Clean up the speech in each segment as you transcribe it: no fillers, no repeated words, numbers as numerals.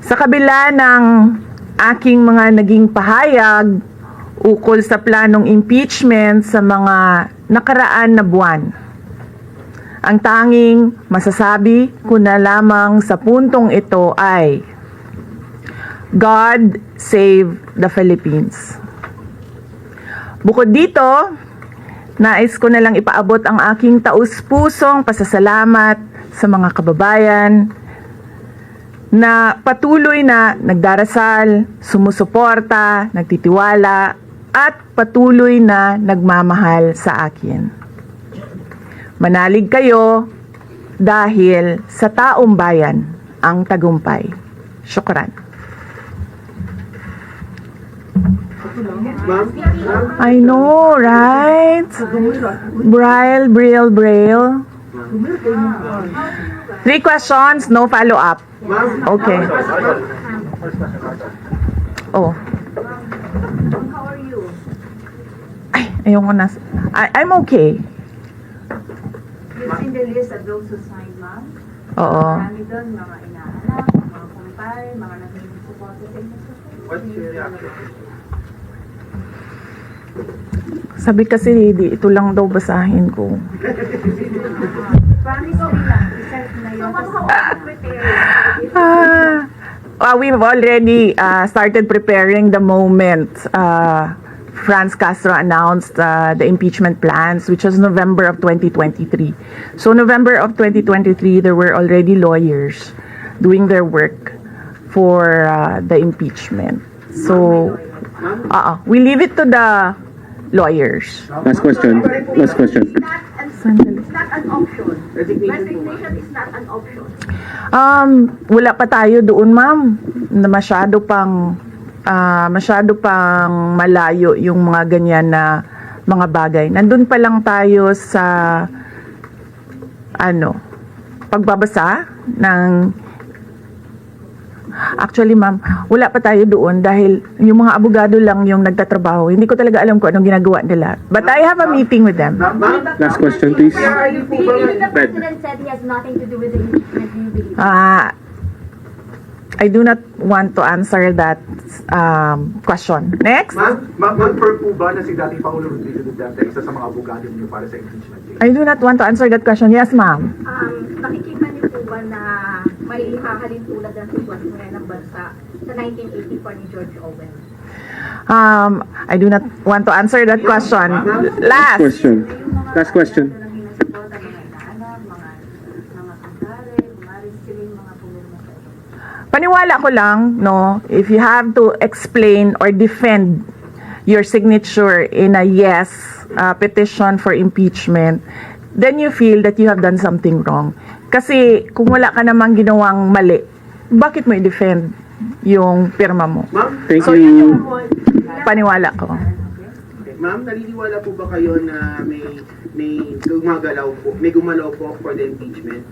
Sa kabila ng aking mga naging pahayag ukol sa planong impeachment sa mga nakaraan na buwan, ang tanging masasabi ko na lamang sa puntong ito ay God save the Philippines. Bukod dito, nais ko na lang ipaabot ang aking taus-pusong pasasalamat sa mga kababayan na patuloy na nagdarasal, sumusuporta, nagtitiwala, at patuloy na nagmamahal sa akin. Manalig kayo dahil sa taong bayan ang tagumpay. Syukran. I know, right? Braille. 3 questions, no follow-up. Okay. Oh. How are you? Ay, ayoko na. I'm okay. You've seen the list of those who signed, ma'am? Oo. Marami doon, mga inaanak, mga kumpare, mga naging supporter sa inyo. What's your reaction? Sabi kasi, ito lang daw basahin ko. Promise ko lang, research na yun. So, how are you preparing? We've already started preparing the moment Franz Castro announced the impeachment plans, which was November of 2023. So November of 2023, there were already lawyers doing their work for the impeachment. So we leave it to the lawyers. Last question. Last question. It's not an option. Resignation is not an option. Wala pa tayo doon, ma'am, na masyado pang malayo yung mga ganyan na mga bagay. Nandun pa lang tayo sa pagbabasa ng. Actually, ma'am, wala pa tayo doon dahil yung mga abogado lang yung nagtatrabaho. Hindi ko talaga alam kung anong ginagawa nila. But I have a meeting with them. Last question, please. The president said he has nothing to do with the impeachment. Do you believe? I do not want to answer that question. Next. Mag-confirm po ba na si dating Pangulo Rodrigo Duterte isa sa mga abogado niyo para sa impeachment case? I do not want to answer that question. Yes, ma'am. Nakikita niyo po ba na may hahalin tulad ng sitwasyon ngayon ng bansa sa 1984 ni George Orwell? I do not want to answer that question. Last. Question. Last question. Paniwala ko lang, no, if you have to explain or defend your signature in a yes petition for impeachment, then you feel that you have done something wrong. Kasi kung wala ka namang ginawang mali, bakit mo i-defend yung pirma mo? Ma'am, Thank So, you. yun yung paniwala ko. ma'am, naniniwala po ba kayo na may gumalaw po for the impeachment?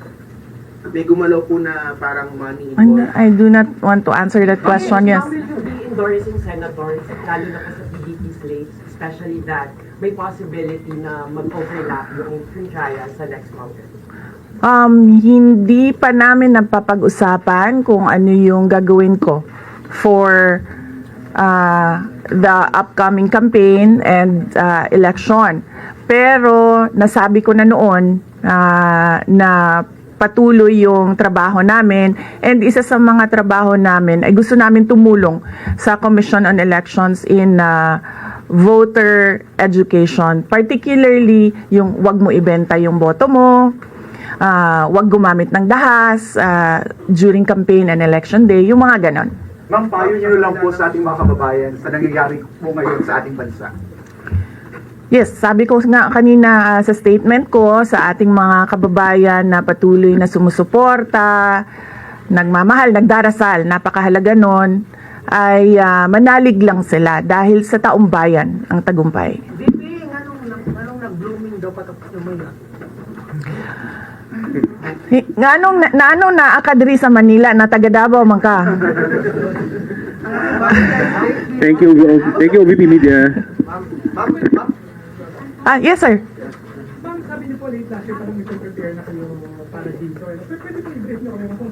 May gumalaw po na parang money involved? I do not want to answer that question. Yes. How will you be endorsing senators, lalo na po sa PDP slates, especially that may possibility na mag-overlap yung trial sa next Congress? Hindi pa namin napapag-usapan kung ano yung gagawin ko for the upcoming campaign and election. Pero nasabi ko na noon na patuloy yung trabaho namin, and isa sa mga trabaho namin ay gusto namin tumulong sa Commission on Elections in voter education, particularly yung wag mo ibenta yung boto mo, wag gumamit ng dahas during campaign and election day, yung mga ganon. Ma'am, payo niyo lang po sa ating mga kababayan sa nangyayari po ngayon sa ating bansa. Yes, sabi ko nga kanina sa statement ko sa ating mga kababayan na patuloy na sumusuporta, nagmamahal, nagdarasal, napakahalaga nun, ay manalig lang sila dahil sa taong bayan ang tagumpay. VP, anong nag-blooming daw patapos naman na? Anong naakadiri sa Manila na taga Davao man ka? Thank you, VP Media. Ma'am, Yes, sir. Ma'am, Sinabi niyo po late last year parang prepare na kayo para dito. Pero pwede po i-brief niyo kami kung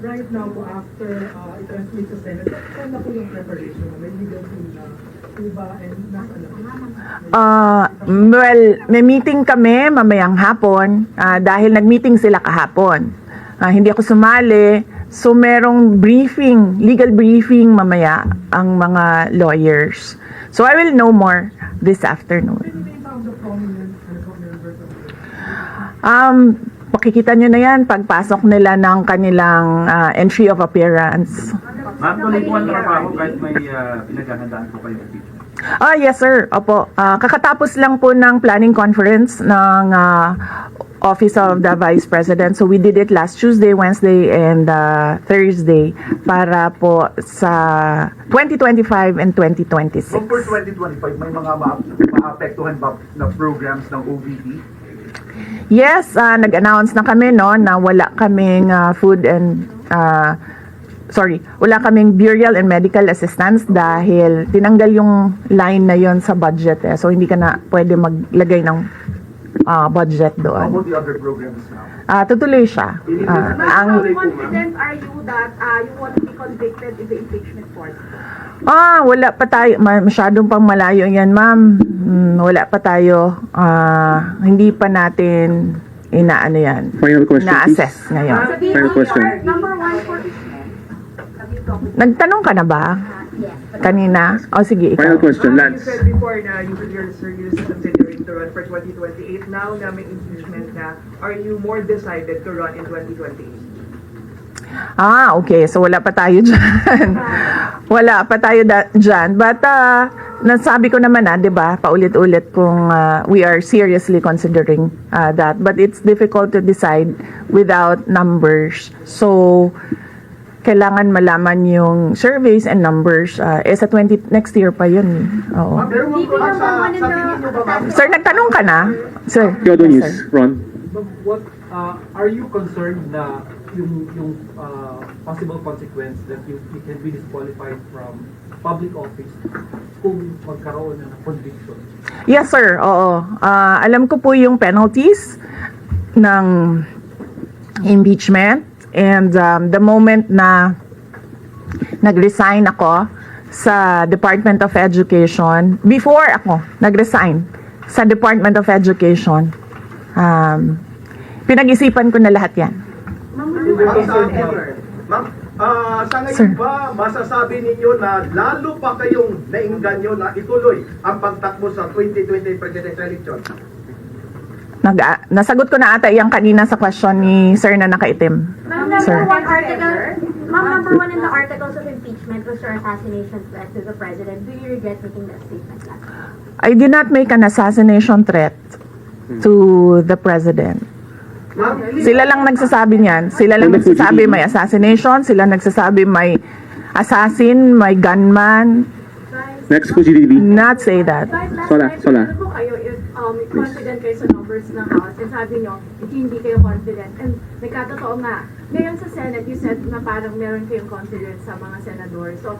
right now po after i-transmit sa Senate, saan na po yung preparation? May legal team na po ba and nasa na? Well, may meeting kami mamayang hapon dahil nag-meeting sila kahapon. Hindi ako sumali, so merong briefing, legal briefing mamaya ang mga lawyers. So I will know more this afternoon. In terms of prominent members of Makikita nyo na yan pagpasok nila ng kanilang entry of appearance. Ma'am, tuloy po ang trabaho kahit may pinaghahandaan po kayo impeachment. Yes sir, opo. Kakatapos lang po ng planning conference ng Office of the Vice President. So we did it last Tuesday, Wednesday, and Thursday para po sa 2025 and 2026. So for 2025, may mga maapektuhan ba na programs ng OVP? Yes, nag-announce na kami no na wala kaming food and wala kaming burial and medical assistance dahil tinanggal yung line na yon sa budget So hindi ka na pwede maglagay ng budget How doon. about the other programs now? Tutuloy siya. Ma'am, Ang how confident are you that you won't be convicted in the impeachment court? wala pa tayo, masyadong pang malayo yan, ma'am. Wala pa tayo, hindi pa natin inaano yan, Final question, please. na-assess ngayon. Sa Final question. DTR, number one for have you talked? Nagtanong ka na ba? Yes. Kanina? O sige, ikaw. Final question, You Lance. said before na you're seriously considering to run for 2028. Now na may impeachment na, are you more decided to run in 2028? Okay. So, wala pa tayo dyan. Wala pa tayo dyan. But, nasabi ko naman di ba, paulit-ulit kung we are seriously considering that. But it's difficult to decide without numbers. So, kailangan malaman yung surveys and numbers. Sa next year pa yun. Oo. Pero sa tingin nyo ba, ma'am? Sir, nagtanong ka na? Sir. Kyoto Yes, News, sir. Ron. But what are you concerned na yung possible consequence that you can be disqualified from public office kung magkaroon na ng conviction? Yes, sir. Oo. Alam ko po yung penalties ng impeachment and the moment na nag-resign ako sa Department of Education, before ako nag-resign sa Department of Education, pinag-isipan ko na lahat yan. Ma'am, sa Sir. ngayon ba masasabi ninyo na lalo pa kayong nainganyo na ituloy ang pagtakbo sa 2020 presidential election? Nasagot ko na ata yung kanina sa question ni Sir na nakaitim. Ma'am, Sir. number one in the articles of impeachment was your assassination threat to the president. Do you regret making that statement last time? I did not make an assassination threat to the president. Sila lang nagsasabi niyan. Sila lang nagsasabi may assassination. Sila nagsasabi may assassin, may gunman. Next po, GDB. Not say that. Sola. Ano po kayo if confident kayo sa numbers ng House and sabi nyo, hindi kayo confident. And nagkatotoo nga, ngayon sa Senate, you said na parang meron kayong confidence sa mga senador. So,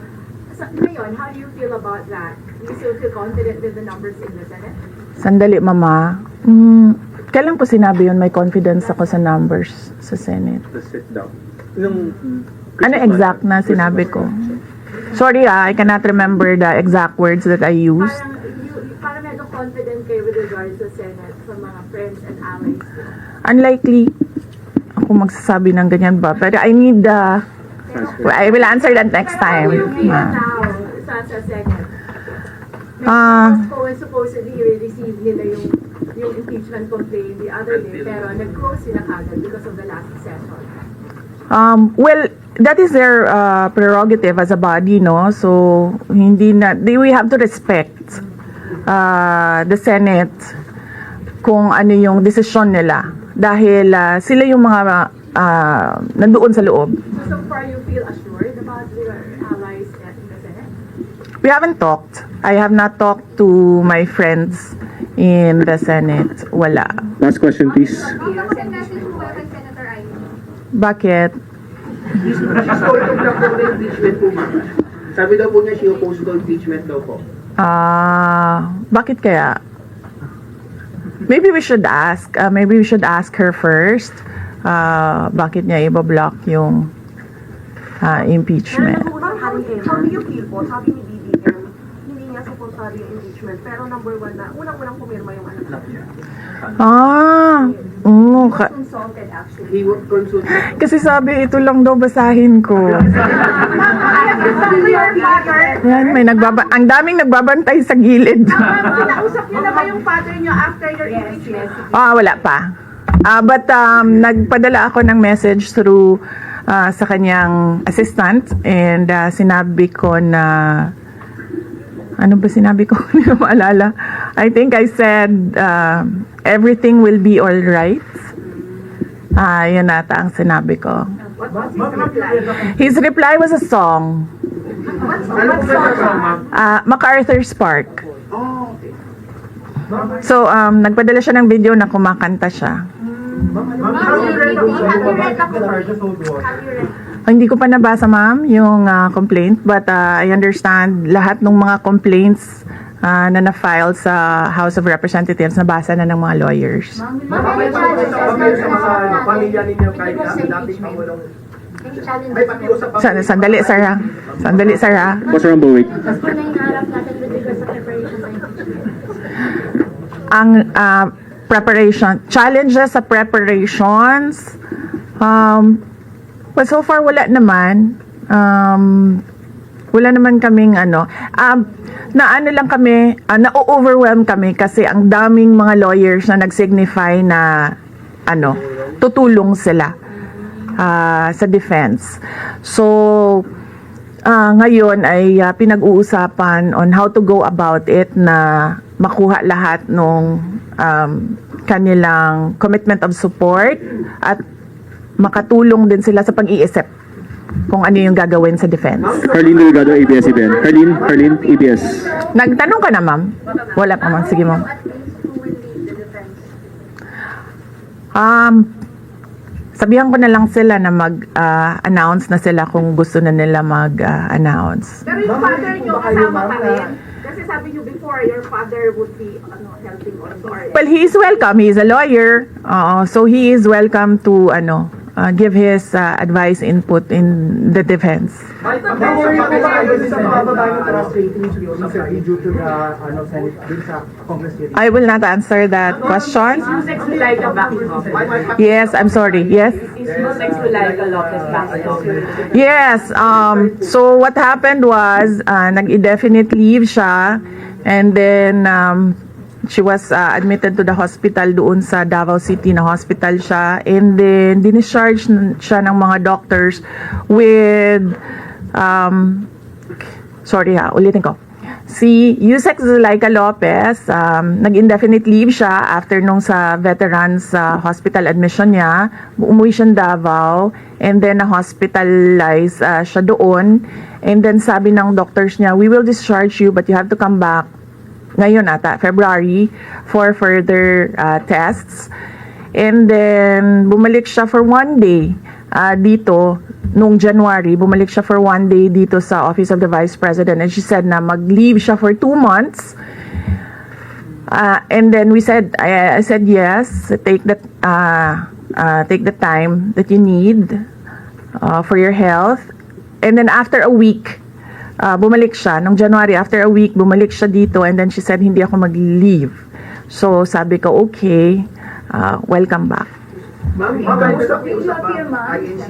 ngayon, how do you feel about that? Do you still feel confident with the numbers in the Senate? Sandali, Mama. Kailan ko sinabi yun, may confidence ako sa numbers sa Senate? Let's sit down. Ano exact na sinabi ko? Sorry I cannot remember the exact words that I used. Parang medyo confident kayo with regards sa Senate, sa mga friends and allies. Unlikely ako magsasabi ng ganyan ba. Pero I need I will answer that next time. Pero how do you feel now sa Senate? Supposedly receive nila yung impeachment complaint the other day, pero nag-close sila kagad because of the last session. Well, that is their prerogative as a body, no? So, we have to respect the Senate kung ano yung desisyon nila. Dahil sila yung mga nandoon sa loob. So far, you feel assured about your allies in the Senate? We haven't talked. I have not talked to my friends in the Senate. Wala. Last question, please. Send message po kayo kay Senator Ivy. Bakit? She's supportive lang po ng impeachment po, ma'am. Sabi daw po niya, she opposed to impeachment daw po. Bakit kaya? maybe we should ask. Maybe we should ask her first. Bakit niya i-block yung impeachment? How do you feel po? Sabi ni BBM, hindi niya supportado yung impeachment. Pero number one na, unang-unang pumirma yung anak niya. Consulted actually. He would consult. Kasi sabi, ito lang daw basahin ko. Yan, ang daming nagbabantay sa gilid. Nausap niyo na ba yung father niyo after your impeachment? Wala pa. But nagpadala ako ng message through sa kanyang assistant and sinabi ko na ano ba sinabi ko? Hindi ko maalala. I think I said everything will be all right. Yun ata ang sinabi ko. What was his reply? His reply was a song. Ano po ba sa ma'am? MacArthur's Park. Oh, okay. So, nagpadala siya ng video na kumakanta siya. Hindi ko pa nabasa, ma'am, yung complaint, but I understand lahat ng mga complaints na na-file sa House of Representatives nabasa na ng mga lawyers. Pamilya ninyo kahit dating Pangulong. May pakiusap pa. Sandali, sir, ha? Sandali, sir, ha? Boss Rambo, wait. Ang preparation, challenges sa preparations, well, so far wala naman. Wala naman kaming lang kami, na-overwhelm kami kasi ang daming mga lawyers na nag-signify na tutulong sila sa defense. So, ngayon ay pinag-uusapan on how to go about it na makuha lahat ng kanilang commitment of support at makatulong din sila sa pag-iisip kung ano yung gagawin sa defense. Harleen Delgado, ABS-CBN. Harleen, ABS. Nagtanong ka na, ma'am? Wala pa, ma'am. Sige, ma'am. Sabihan ko na lang sila na mag-announce na sila kung gusto na nila mag-announce. Pero yung father niyo kasama pa rin? Kasi sabi niyo before, your father would be helping on guard. Well, he is welcome. He is a lawyer. So he is welcome to give his advice, input in the defense. Worry po ba kayo sa pababa ng trust ratings due to the Senate din sa Congress hearing? I will not answer that question. Is Yusek Zulaika back in office? Yes, I'm sorry. Yes. Is Yusek Zulaika Lopez back in office? Yes. So what happened was, nag-indefinite leave siya, and then she was admitted to the hospital doon sa Davao City na hospital siya, and then discharge siya ng mga doctors with ulitin ko. Si Yusek Zulaika Lopez, nag-indefinite leave siya after nung sa veterans hospital admission niya. Umuwi siya ng Davao and then na-hospitalize siya doon. And then sabi ng doctors niya, we will discharge you but you have to come back ngayon ata, February, for further tests. And then bumalik siya for 1 day dito. Nung January, bumalik siya for 1 day dito sa Office of the Vice President, and she said na mag-leave siya for 2 months. And then I said yes, take the time that you need for your health. And then after a week, bumalik siya. Nung January, after a week, bumalik siya dito, and then she said hindi ako mag-leave. So sabi ko, okay, welcome back. Ma'am, pakikipag-usap ba INC?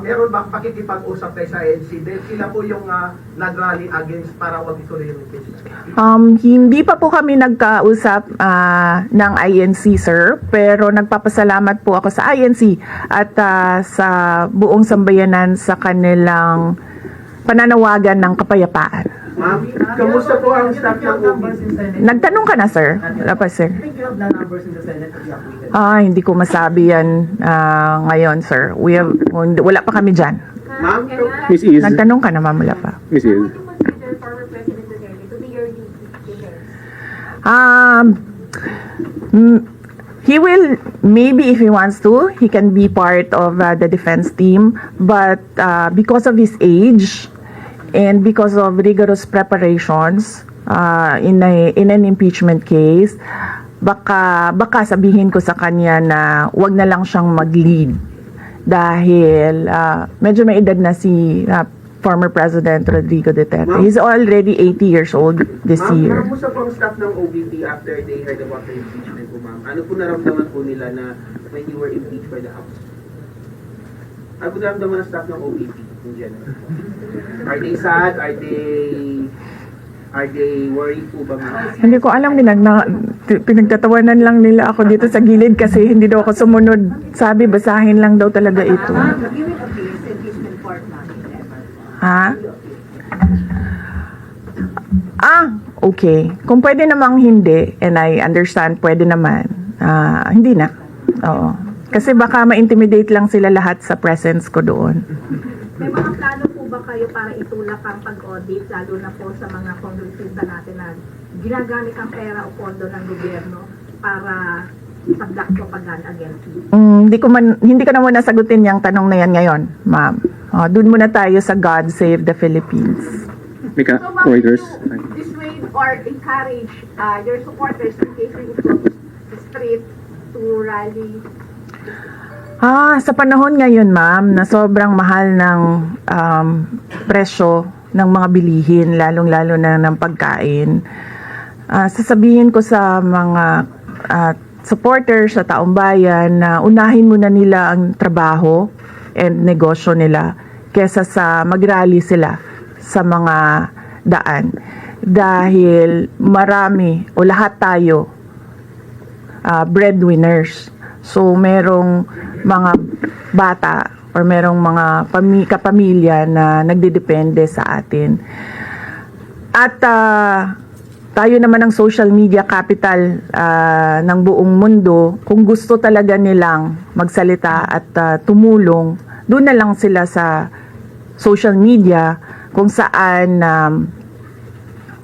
Meron ba pakikipag-usap kayo sa INC? Dahil sila po yung nag-rally against para wag ituloy yung impeachment. Hindi pa po kami nagkausap ng INC, sir, pero nagpapasalamat po ako sa INC at sa buong sambayanan sa kanilang pananawagan ng kapayapaan. Ma'am, kamusta po ang staff ng OB? Nagtanong ka na, sir? Wala pa, sir. Hindi ko masabi yan ngayon, sir. Wala pa kami dyan. Ma'am, Miss Iz. Nagtanong ka na, ma'am, wala pa. Miss Iz. Consider former President Duterte to be your lead defense. He will, maybe if he wants to, he can be part of the defense team. But because of his age and because of rigorous preparations in an impeachment case, baka sabihin ko sa kanya na wag na lang siyang mag-lead dahil medyo may edad na si former President Rodrigo Duterte. He's already 80 years old this year. Ma'am, kamusta po ang staff ng OVP after they heard about the impeachment po, ma'am? Ano po naramdaman po nila na when you were impeached by the House? Ano po naramdaman ng staff ng OVP in general? Are they sad? Are they worried po ba, ma'am? Hindi ko alam, pinagtatawanan lang nila ako dito sa gilid kasi hindi daw ako sumunod. Sabi, basahin lang daw talaga ito. Ha? Okay. Kung pwede namang hindi, and I understand, pwede naman. Hindi na. Oo. Kasi baka ma-intimidate lang sila lahat sa presence ko doon. May mga plano po ba kayo para itulak ang pag-audit, lalo na po sa mga kongresista natin na ginagamit ang pera o pondo ng gobyerno para ipag-block propaganda against you? Hindi ko na muna sagutin yung tanong na yan ngayon, ma'am. Doon muna tayo sa God Save the Philippines. Mika, So, ma'am, Reuters. would you dissuade or encourage your supporters in case you go to the street to rally? Sa panahon ngayon, ma'am, na sobrang mahal ng presyo ng mga bilihin, lalong-lalo na ng pagkain, sasabihin ko sa mga supporters sa taong bayan na unahin muna nila ang trabaho and negosyo nila kesa sa mag-rally sila sa mga daan. Dahil marami o lahat tayo breadwinners. So merong mga bata or merong mga kapamilya na nagdedepende sa atin. At tayo naman ang social media capital ng buong mundo. Kung gusto talaga nilang magsalita at tumulong, doon na lang sila sa social media kung saan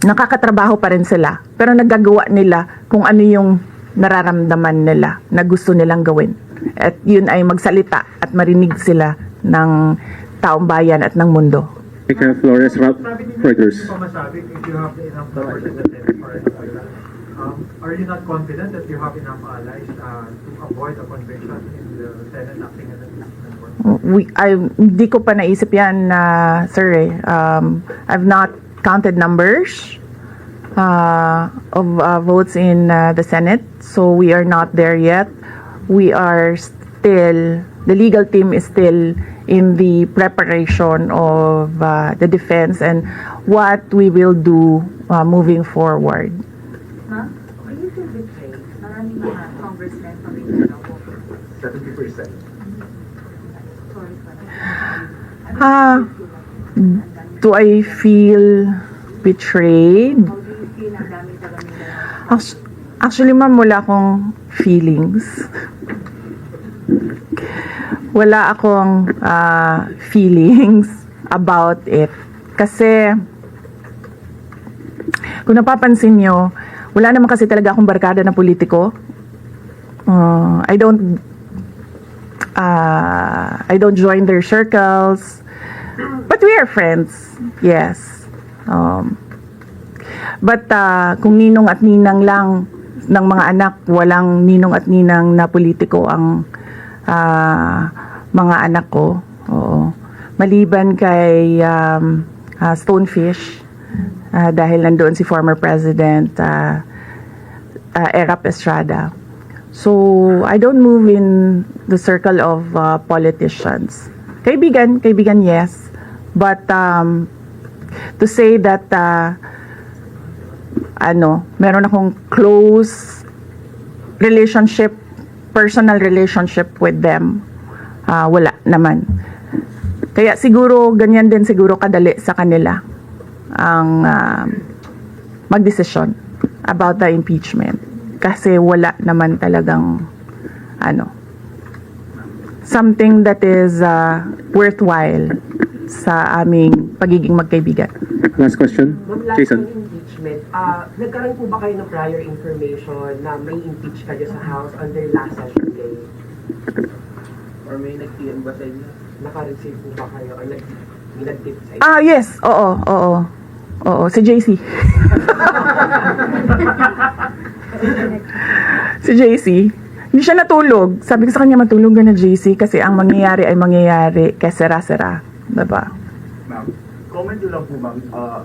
nakakatrabaho pa rin sila. Pero nagagawa nila kung ano yung nararamdaman nila na gusto nilang gawin. At yun ay magsalita at marinig sila ng taong bayan at ng mundo. Mika Flores, Reuters. Hindi ko masabi if you have enough numbers in the Senate or anything like that. Are you not confident that you have enough allies to avoid a conviction in the Senate acting as an impeachment court? Hindi ko pa naisip yan, sir. I've not counted numbers of votes in the Senate, so we are not there yet. We are still, the legal team is still in the preparation of the defense and what we will do moving forward. Ma'am, are you feel betrayed? Maraming mga congressmen pamilya ng vote. 70%. Sorry for Do I feel betrayed? How do you feel ang dami talaga nila? Actually, ma'am, wala akong feelings. Wala akong feelings about it. Kasi, kung napapansin nyo, wala naman kasi talaga akong barkada na politiko. I don't join their circles. But we are friends, yes. But kung ninong at ninang lang ng mga anak, walang ninong at ninang na politiko ang mga anak ko. Oo. Maliban kay Stonefish, dahil nandoon si former President Erap Estrada. So, I don't move in the circle of politicians. Kaibigan, yes. But to say that meron akong close relationship, personal relationship with them, wala naman. Kaya siguro ganyan din siguro kadali sa kanila ang magdesisyon about the impeachment kasi wala naman talagang something that is worthwhile sa aming pagiging magkaibigan. Last question, Ma'am, last Jason. on impeachment, nagkaroon po ba kayo ng prior information na may impeach kayo sa House on their last session day? Or may nag-PM ba sa inyo? Naka-receive po ba kayo or nag-tip sa inyo? Yes, oo, si JC. Si JC. Hindi siya natulog. Sabi ko sa kanya, matulog ka na, JC, kasi ang mangyayari ay mangyayari kaya sera-sera. Diba? Ma'am, comment nyo lang po ma'am,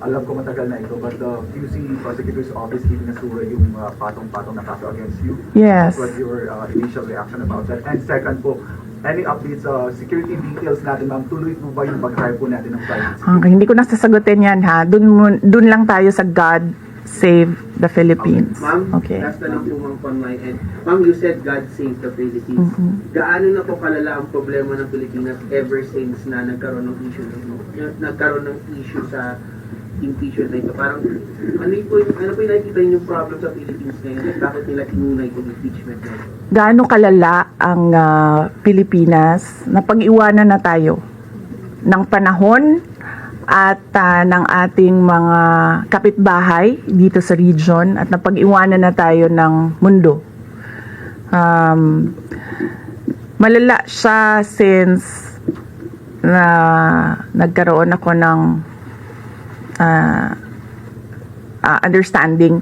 alam ko matagal na ito, but the QC Prosecutor's Office ibinasura yung patong-patong na kaso against you. Yes. What was your initial reaction about that? And second po, any updates sa security details natin ma'am, tuloy po ba yung pag-hire po natin ng private security? Okay, hindi ko nasasagutin yan ha. Dun lang tayo sa God Save the Philippines. Ma'am, Okay. last na lang po ma'am on my end. Ma'am, you said God save the Philippines. Gaano na po kalala ang problema ng Pilipinas ever since na nagkaroon ng issue sa impeachment na ito? Parang, ano po yung nakikita yung problem sa Philippines ngayon? Bakit nila tinunay itong impeachment na ito? Gaano kalala ang Pilipinas na pag-iwanan na tayo ng panahon at ng ating mga kapitbahay dito sa region at napag-iwanan na tayo ng mundo. Malala siya since na nagkaroon ako ng understanding.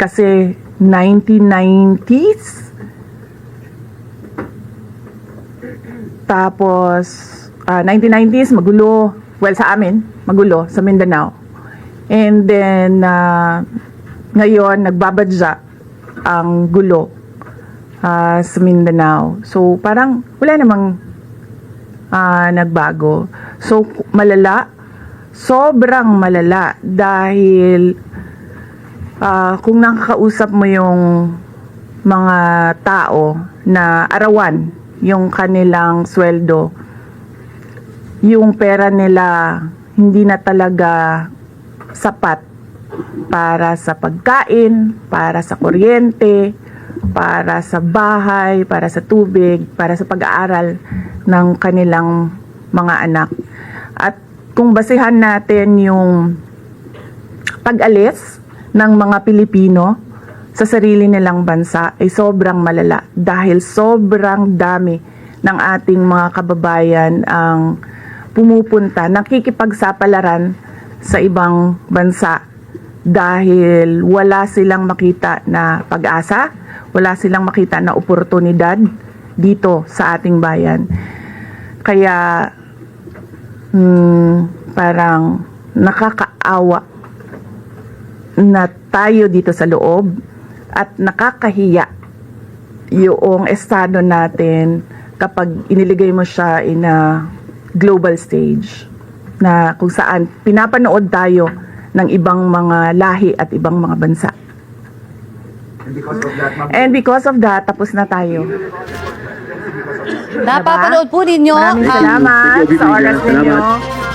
Kasi 1990s, tapos 1990s, magulo. Well, sa amin, magulo, sa Mindanao. And then, ngayon, nagbabadya ang gulo sa Mindanao. So, parang wala namang nagbago. So, malala. Sobrang malala. Dahil, kung nakakausap mo yung mga tao na arawan yung kanilang sweldo, yung pera nila hindi na talaga sapat para sa pagkain, para sa kuryente, para sa bahay, para sa tubig, para sa pag-aaral ng kanilang mga anak. At kung basehan natin yung pag-alis ng mga Pilipino sa sarili nilang bansa ay sobrang malala dahil sobrang dami ng ating mga kababayan ang pumupunta, nakikipagsapalaran sa ibang bansa dahil wala silang makita na pag-asa, wala silang makita na oportunidad dito sa ating bayan. Kaya parang nakakaawa na tayo dito sa loob at nakakahiya yung estado natin kapag iniligay mo siya in a global stage na kung saan pinapanood tayo ng ibang mga lahi at ibang mga bansa. And because of that, tapos na tayo. Napapanood po ninyo Maraming salamat sa oras ninyo.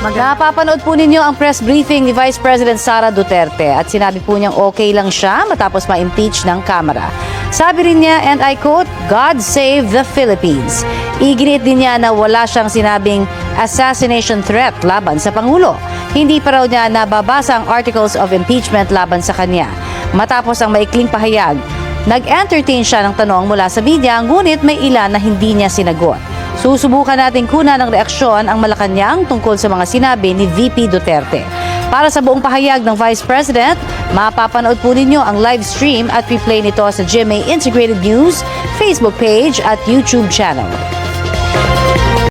Napapanood po ninyo ang press briefing ni Vice President Sara Duterte at sinabi po niyang okay lang siya matapos ma-impeach ng Kamara. Sabi rin niya, and I quote, God save the Philippines. Iginit din niya na wala siyang sinabing assassination threat laban sa Pangulo. Hindi pa raw niya nababasa ang articles of impeachment laban sa kanya. Matapos ang maikling pahayag, nag-entertain siya ng tanong mula sa media, ngunit may ilan na hindi niya sinagot. Susubukan natin kunan ng reaksyon ang Malacanang tungkol sa mga sinabi ni VP Duterte. Para sa buong pahayag ng Vice President, mapapanood po ninyo ang live stream at replay nito sa GMA Integrated News, Facebook page at YouTube channel.